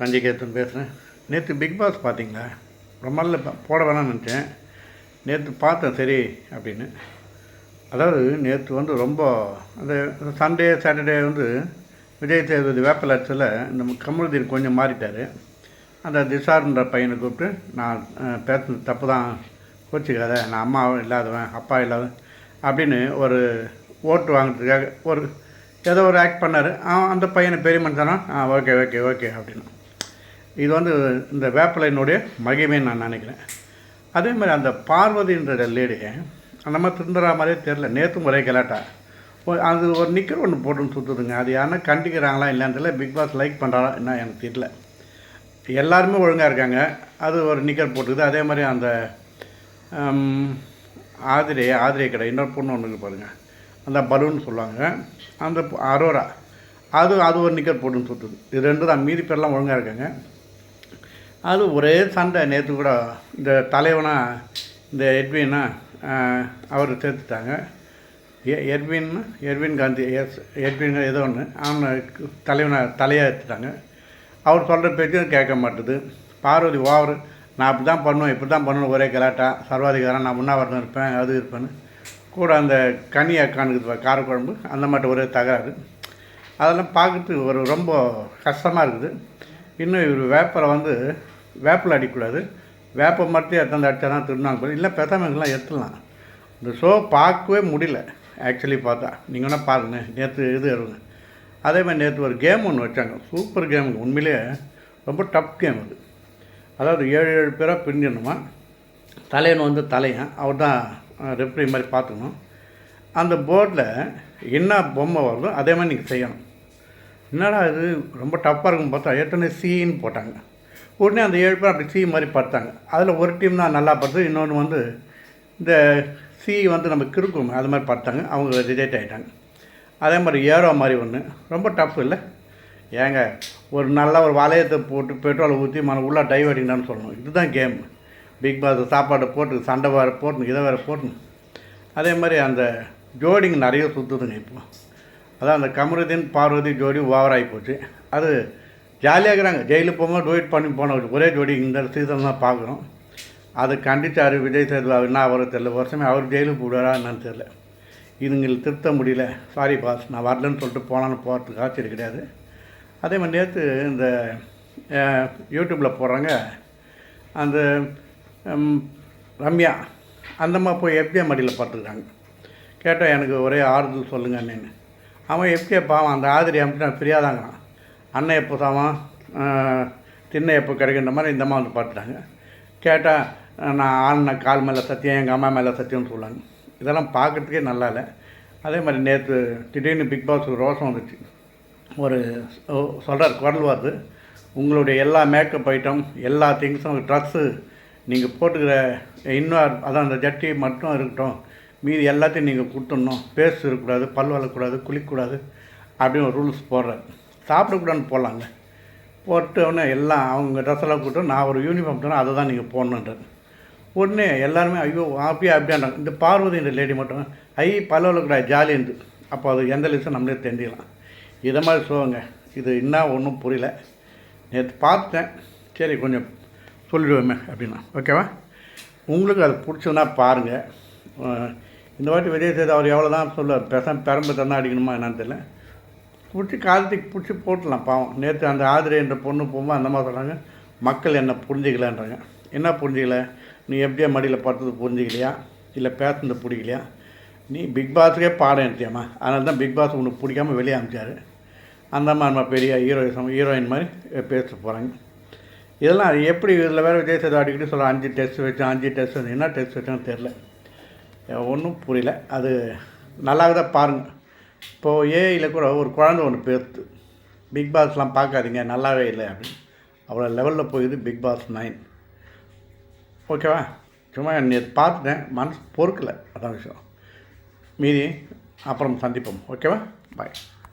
சஞ்சய்கேத்தன் பேசுகிறேன். நேற்று big pass பார்த்தீங்களா? ரொம்ப நாள் போட வேணாம்னு நினச்சேன். நேற்று பார்த்தேன் சரி அப்படின்னு. அதாவது நேற்று வந்து ரொம்ப அந்த சண்டே சாட்டர்டே வந்து விஜய் சேதுபதி வேப்பல் அடிச்சதில் இந்த கமருதீன் கொஞ்சம் மாறிட்டார். அந்த திசார்ன்ற பையனை கூப்பிட்டு, நான் பேசுனது தப்பு தான், கோச்சிக்காத, நான் அம்மா இல்லாதவன் அப்பா இல்லாதவன் அப்படின்னு ஒரு ஓட்டு வாங்கிறதுக்காக ஒரு ஏதோ ஒரு ஆக்ட் பண்ணார். அந்த பையனை பெரிய மனுஷனா ஓகே ஓகே ஓகே அப்படின்னு. இது வந்து இந்த வேப்பலையினுடைய மகிமைன்னு நான் நினைக்கிறேன். அதே மாதிரி அந்த பார்வதின்ற லேடியை அந்த மாதிரி திருந்துற மாதிரியே தெரில. நேற்றும் ஒரே கலாட்டா. அது ஒரு நிக்கர் ஒன்று போட்டுன்னு சுற்றுதுங்க. அது யாருன்னா கண்டிக்கிறாங்களா இல்லைன்னு தெரியல. பிக் பாஸ் லைக் பண்ணுறாங்களா என்ன எனக்கு தெரியல. எல்லாருமே ஒழுங்காக இருக்காங்க. அது ஒரு நிக்கர் போட்டுக்குது. அதே மாதிரி அந்த ஆதிரை கடை இன்னொரு பொண்ணு ஒன்றுக்கு பாருங்கள், அந்த பலூன் சொல்லுவாங்க, அந்த அரோரா அது ஒரு நிக்கர் போட்டுன்னு சுற்றுது. இது ரெண்டு தான். மீதி பேர்லாம் ஒழுங்காக இருக்காங்க. அது ஒரே சண்டை. நேற்று கூட இந்த தலைவனாக இந்த எட்வின்னா அவர் சேர்த்துட்டாங்க. எர்வின் காந்தி எட்வின் ஏதோ ஒன்று அவனை தலையாக எடுத்துட்டாங்க. அவர் சொல்கிற பேச்சும் கேட்க மாட்டுது. பார்வதி ஓவர், நான் அப்படி தான் பண்ணுவேன் இப்படி தான் பண்ணுவேன், ஒரே கலாட்டா, சர்வாதிகாரம், நான் உண்ணாவிரதம் இருப்பேன், அது இருப்பேன்னு. கூட அந்த கனியாக்கானுக்கு காரக்குழம்பு அந்த மாதிரி ஒரே தகராறு. அதெல்லாம் பார்க்குறதுக்கு ஒரு ரொம்ப கஷ்டமாக இருக்குது. இன்னும் இவர் வேப்பில் அடிக்கக்கூடாது, வேப்பை மட்டும் எடுத்து அடித்தா தான் திருநாங்க இல்லை பெத்தாமங்கெல்லாம் எடுத்துடலாம். இந்த ஷோ பார்க்கவே முடியல. ஆக்சுவலி பார்த்தா நீங்கள் வேணால் பாருங்கள். நேற்று இது வருங்க. அதே மாதிரி நேற்று ஒரு கேம் ஒன்று வச்சாங்க, சூப்பர் கேமுங்க. உண்மையிலே ரொம்ப டஃப் கேம் அது. அதாவது 7 பேராக பிரிஞ்சிடணுமா. தலைவன் வந்து தலையன், அவர் தான் ரெஃப்ரி மாதிரி பார்த்துக்கணும். அந்த போர்டில் என்ன பொம்மை வருதோ அதே மாதிரி நீங்கள் செய்யணும். என்னடா இது ரொம்ப டஃப்பாக இருக்குன்னு பார்த்தா ஏற்கனவே சீன்னு போட்டாங்க. உடனே அந்த 7 பேர் அப்படி சி மாதிரி பார்த்தாங்க. அதில் ஒரு டீம் தான் நல்லா பார்த்து, இன்னொன்று வந்து இந்த சி வந்து நம்ம கிறுக்கும் அது மாதிரி பார்த்தாங்க. அவங்க ரிஜெக்ட் ஆகிட்டாங்க. அதே மாதிரி ஏரோ மாதிரி ஒன்று ரொம்ப டஃப் இல்லை ஏங்க. ஒரு நல்ல ஒரு வளையத்தை போட்டு பெட்ரோலை ஊற்றி உள்ளே டைவ் அடிக்கணும்னு சொல்லணும். இதுதான் கேம். பிக் பாஸ் சாப்பாடு போட்டு சண்டை வேறு போட்டணும், இதை வேறு போட்டணும். அதே மாதிரி அந்த ஜோடிங்க நிறைய சுற்றுதுங்க இப்போ. அதான் அந்த கமருதீன் பார்வதி ஜோடி ஓவராகி போச்சு. அது ஜாலியாக இருக்கிறாங்க. ஜெயிலுக்கு போகும்போது டூயிட் பண்ணி போன ஒரே ஜோடி இந்த சீசன் தான் பார்க்குறோம். அதை கண்டிச்சார் விஜய் சேதுபதி. என்ன அவரை தெரியல, வருஷமே அவர் ஜெயிலுக்கு போடுவாரா என்னன்னு தெரில. இதுங்களுக்கு திருத்த முடியல. சாரி பாஸ், நான் வரலன்னு சொல்லிட்டு போகிறதுக்கு ஆச்சரியம் கிடையாது. அதே மாதிரி நேற்று இந்த யூடியூப்பில் போடுறாங்க அந்த ரம்யா அந்தம்மா போய் எஃப்ஜே மடியில் பார்த்துருக்காங்க. கேட்டால் எனக்கு ஒரே ஆறுதல் சொல்லுங்க அண்ணன்னு. அவன் எஃப்ஜே பாவன் அந்த ஆதிரி அமைச்சு நான் ஃப்ரீயாதாங்கிறான். அண்ணன் எப்போ சாவான், திண்ணை எப்போ கிடைக்கின்ற மாதிரி இந்த வந்து பார்த்துட்டாங்க. கேட்டால் நான் ஆண்ணன் கால் மேலே சத்தியம், எங்கள் அம்மா மேலே சத்தியம்னு சொல்லுவாங்க. இதெல்லாம் பார்க்குறதுக்கே நல்லா இல்லை. அதே மாதிரி நேற்று திடீர்னு பிக் பாஸுக்கு ரோஷம் வந்துச்சு. ஒரு சொல்கிறார் குரல் வருது, உங்களுடைய எல்லா மேக்கப் ஐட்டம் எல்லா திங்ஸும் ட்ரெஸ்ஸு நீங்கள் போட்டுக்கிற இன்னும் அதான் அந்த ஜட்டி மட்டும் இருக்கட்டும், மீதி எல்லாத்தையும் நீங்கள் கொடுத்துடணும், பேஸ்ட் இருக்கக்கூடாது, பல் வளரக்கூடாது, குளிக்கக்கூடாது அப்படின்னு ஒரு ரூல்ஸ் போடுறாரு. சாப்பிடக்கூடாதுன்னு போடலாங்க. போட்டோடனே எல்லாம் அவங்க ட்ரெஸ்ஸெல்லாம் கொடுத்து நான் ஒரு யூனிஃபார்ம் தரேன், அதை தான் நீங்கள் போடணுன்றது. உடனே எல்லாருமே ஐயோ அப்படியாண்டாங்க. இந்த பார்வதி இந்த லேடி மட்டும் பல் வளரக்கூடாது ஜாலி இருந்து. அப்போ அது எந்த லிஸ்ட்டும் நம்மளே தெரிஞ்சிக்கலாம். இதை மாதிரி சொல்லுங்க. இது இன்னும் ஒன்றும் புரியல. நேற்று பார்த்தேன், சரி கொஞ்சம் சொல்லிடுவோமே அப்படின்னா. ஓகேவா? உங்களுக்கு அது பிடிச்சதுன்னா பாருங்கள். இந்த வாட்டி விஜய் சேது அவர் எவ்வளோ தான் சொல்லுவார், பெரம்பு தந்தா அடிக்கணுமா என்னன்னு தெரியல. பிடிச்சி காலத்துக்கு பிடிச்சி போட்டலாம் பாவம். நேற்று அந்த ஆதிரை என்ற பொண்ணு போகும்போது அந்த மாதிரி சொல்கிறாங்க, மக்கள் என்ன புரிஞ்சிக்கலான்றாங்க. என்ன புரிஞ்சிக்கல? நீ எப்படியா மடியில் பார்த்தது புரிஞ்சிக்கலையா, இல்லை பேசுனது பிடிக்கலையா? நீ பிக் பாஸுக்கே பாடம் எடுத்தியாம்மா. அதனால தான் பிக் பாஸ் உனக்கு பிடிக்காமல் வெளியே அனுப்பிச்சார். அந்த மாதிரி நம்ம பெரிய ஹீரோயின் மாதிரி பேச போகிறாங்க. இதெல்லாம் எப்படி? இதில் வேறு விஜய் சேது அடிக்கடி சொல்ல 5 டெஸ்ட் வச்சோம், 5 டெஸ்ட் வந்து என்ன டெஸ்ட் வச்சோன்னு தெரில, ஒன்றும் புரியல. அது நல்லாக தான் பாருங்கள். இப்போது ஏஐயில் கூட ஒரு குழந்தை ஒன்று பேசுது, பிக் பாஸ்லாம் பார்க்காதீங்க நல்லாவே இல்லை அப்படின்னு. அவ்வளோ லெவலில் போயிது பிக் பாஸ் 9. ஓகேவா? சும்மா நேற்று பார்த்துட்டேன், மனசு பொறுக்கலை, அதான் விஷயம். மீதி அப்புறம் சந்திப்போம். ஓகேவா? பாய்.